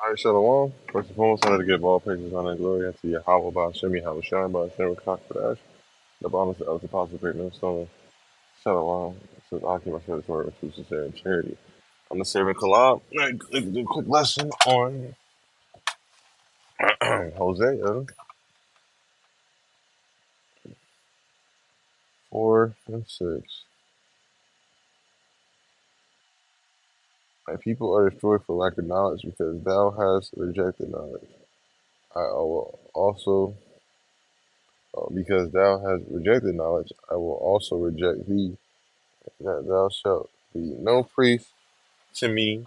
All right, Shalom. First and foremost, I had to give all praises, honor, and glory unto Yahweh, Ba'ashem, Yahweh Shai, Ba'ashem, Rakakadash, the bonus of the apostle, great millstone. Shalom. This is Aki, my favorite word, with true sincerity and charity. I'm the servant Kalab. I'm going to do a quick lesson on Hosea 4 and 6. My people are destroyed for lack of knowledge because thou hast rejected knowledge. I will also, because thou hast rejected knowledge, I will also reject thee, that thou shalt be no priest to me,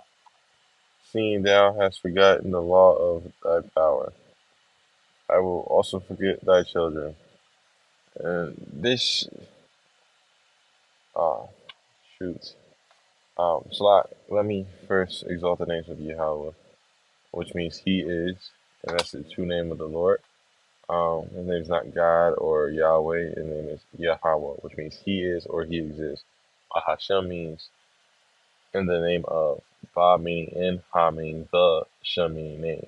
seeing thou hast forgotten the law of thy power. I will also forget thy children. And this, ah, shoot. Slot, let me first exalt the names of Yahweh, which means He is, and that's the true name of the Lord. His name is not God or Yahweh, his name is Yahweh, which means He is or He exists. Hashem means in the name of, Ba meaning in, Ha meaning the, Shem meaning name.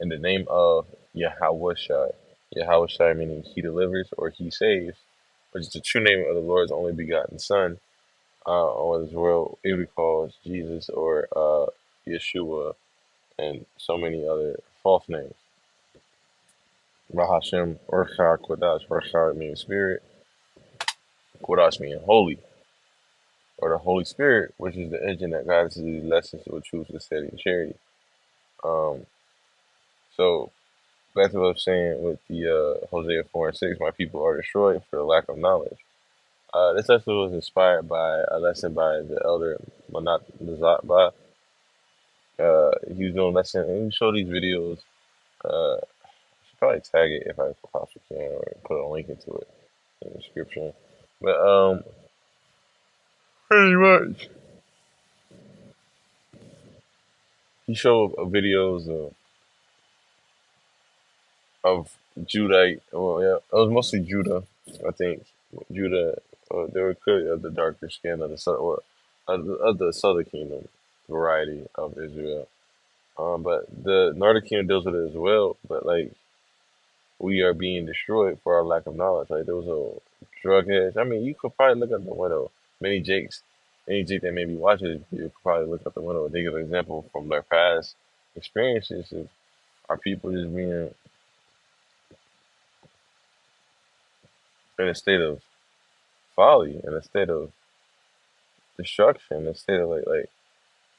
In the name of Yahweh Shai. Yahweh Shai meaning He delivers or He saves, which is the true name of the Lord's only begotten Son, or this world maybe calls Jesus or Yeshua and so many other false names. Bahashem or Kodash. Rachar meaning spirit, Kodash meaning holy, or the Holy Spirit, which is the engine that guides us to these lessons with truth, sincerity, and charity. Um, so back to what I was saying with the Hosea 4 and 6, my people are destroyed for the lack of knowledge. This lesson was inspired by a lesson by the elder Manat Nazatba. He was doing a lesson, and he showed these videos. I should probably tag it if I possibly can, or put a link into it in the description. But pretty much, he showed videos of Judite. Well, yeah, it was mostly Judah, I think. Judah, they were clearly of the darker skin of the of the southern kingdom variety of Israel. But the northern kingdom deals with it as well. But like we are being destroyed for our lack of knowledge. Like there was a drug heads. I mean, you could probably look out the window. Many Jakes, any Jake that maybe watches, you could probably look out the window and think of an example from their past experiences of our people just being in a state of folly, in a state of destruction, in a state of like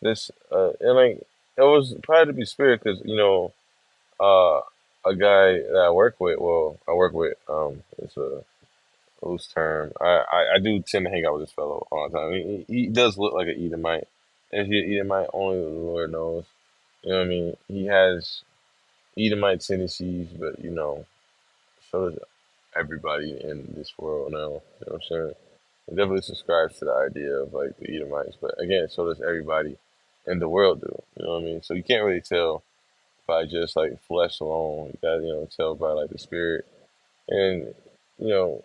this, and like it was probably to be spirit because uh, a guy that I work with. Well, I work with it's a loose term. I do tend to hang out with this fellow all the time. He does look like an Edomite. If he's an Edomite, only the Lord knows. You know what I mean? He has Edomite tendencies, but so does everybody in this world now. You know what I'm saying? It definitely subscribes to the idea of like the Edomites, but again, so does everybody in the world do. You know what I mean? So you can't really tell by just like flesh alone. You gotta, tell by like the spirit. And, you know,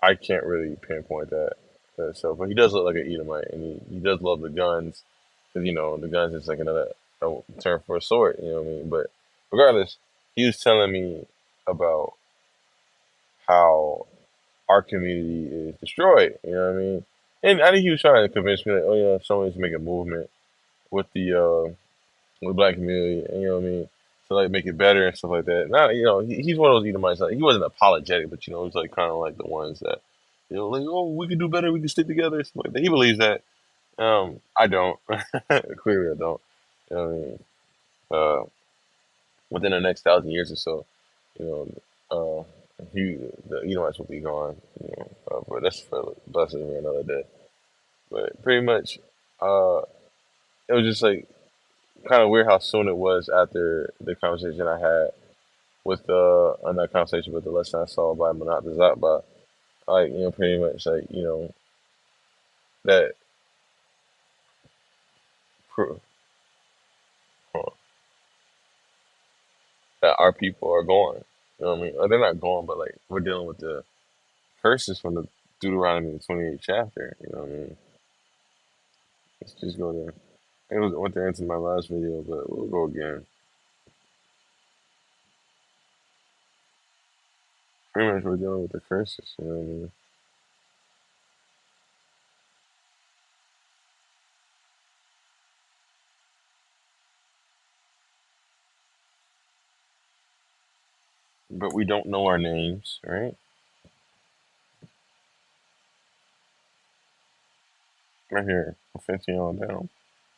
I can't really pinpoint that. So, but he does look like an Edomite, and he does love the guns, because the guns is like another term for a sword. You know what I mean? But regardless, he was telling me about how our community is destroyed. You know what I mean? And I think he was trying to convince me that, oh yeah, someone needs to make a movement with the black community, and, you know what I mean, to like make it better and stuff like that. Now, he's one of those Edomites. Like, he wasn't apologetic, but he's like kind of like the ones that, like, oh, we can do better, we can stick together, stuff like that. He believes that. I don't. Clearly, I don't. You know what I mean? Uh, within the next 1,000 years or so, you know, the Edomites will be gone. But that's for blessing for another day. But pretty much, uh, it was just like kind of weird how soon it was after the conversation I had with on that conversation with the lesson I saw by Manat Zatba. Like, pretty much like, that pro- that our people are gone. You know what I mean? Or they're not gone, but like we're dealing with the curses from the Deuteronomy 28th chapter. You know what I mean? Let's just go there. It was went there into my last video, but we'll go again. Pretty much we're dealing with the curses, you know what I mean? But we don't know our names, right? Right here, 15 on down.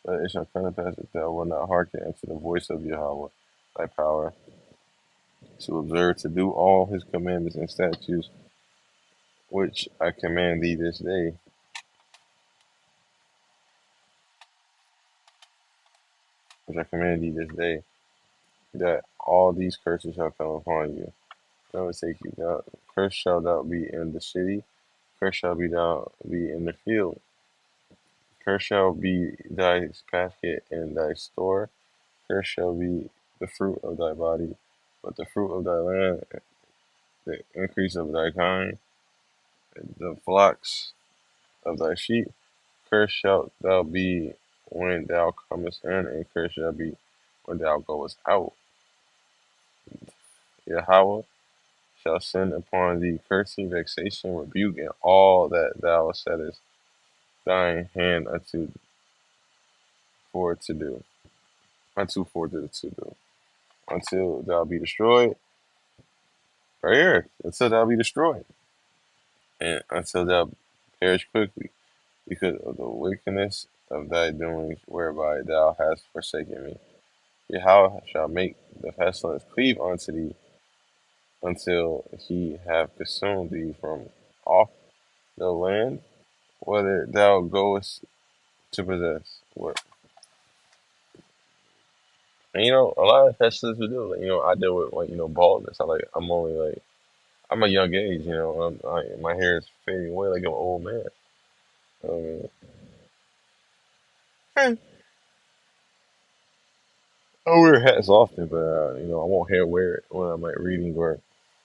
But it shall come to pass that thou wilt not hearken unto the voice of Yahweh, thy power, to observe to do all his commandments and statutes, which I command thee this day, which I command thee this day, that all these curses shall come upon you. I will take you down. Cursed shall thou be in the city, cursed shall be thou be in the field, cursed shall be thy basket and thy store, cursed shall be the fruit of thy body, but the fruit of thy land, the increase of thy kind, the flocks of thy sheep, cursed shalt thou be when thou comest in, and cursed shall be when thou goest out. Yahweh shall send upon thee cursing, vexation, rebuke, and all that thou settest thine hand to do, to do, until thou be destroyed, right here, until thou be destroyed, and until thou perish quickly, because of the wickedness of thy doings, whereby thou hast forsaken me. Yahweh shall make the pestilence cleave unto thee, until he have consumed thee from off the land, whether thou goest to possess. What and a lot of pestilence we do. Like, I deal with baldness. I'm only like I'm a young age. My hair is fading away like an old man. I mean, I wear hats often, but I won't wear it when I'm like reading or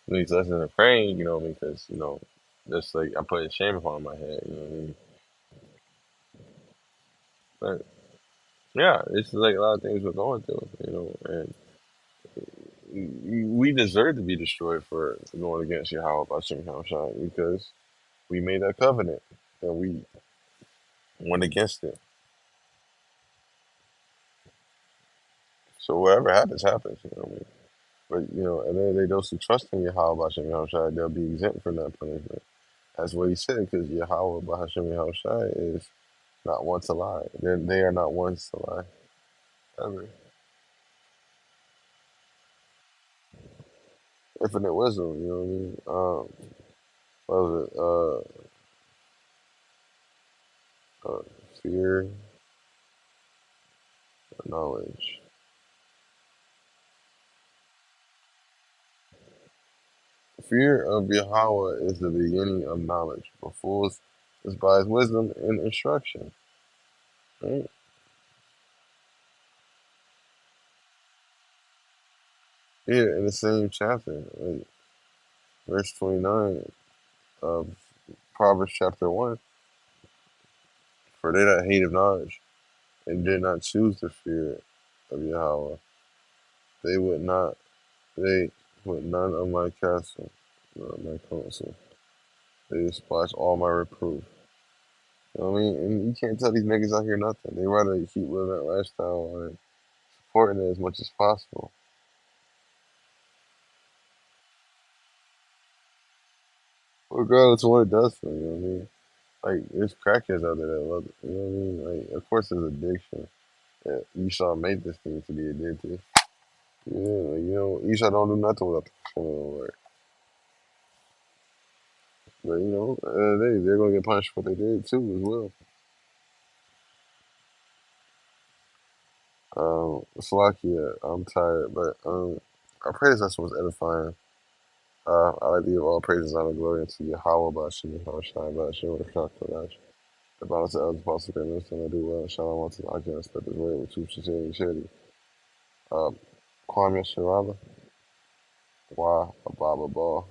doing these lessons and praying. You know what I mean? Because just like I'm putting shame upon my head. You know what I mean? But yeah, it's like a lot of things we're going through. And we deserve to be destroyed for going against Yahweh Bashim Hamshai because we made that covenant and we went against it. So whatever happens, happens. You know what I mean? But and then those who trust in Yahweh Bashim Hamshai, they'll be exempt from that punishment. That's what he said, because Yahweh Bashim Hamshai is not one to lie. They are not ones to lie ever. Infinite wisdom. You know what I mean? What was it? Fear, knowledge. Fear of Yahweh is the beginning of knowledge, but fools despise wisdom and instruction. Right? Here in the same chapter, like verse 29 of Proverbs chapter 1, for they that hated knowledge and did not choose the fear of Yahweh, they would not, they would none of my counsel, none of my counsel. They despise all my reproof. You know what I mean? And you can't tell these niggas out here nothing. They rather keep living that lifestyle and supporting it as much as possible. Regardless of what it does for them, you know what I mean? Like, there's crackheads out there that love it, you know what I mean? Like, of course there's addiction. Yeah, Esau made this thing to be addicted. Yeah, like, Esau don't do nothing without the fulfillment of the Lord. But, they're going to get punished for what they did, too, as well. Salakia, I'm tired, but I pray this lesson was edifying. I like to give all praises, honor, glory unto Yahweh, Bashim, Shai, Bashim, Shakash. The balance of others, possible great minister, and I do well. Shalom to I can respect this word with truth, sincerity, and charity. Kwame Sharala, Wah, Ababa Ball.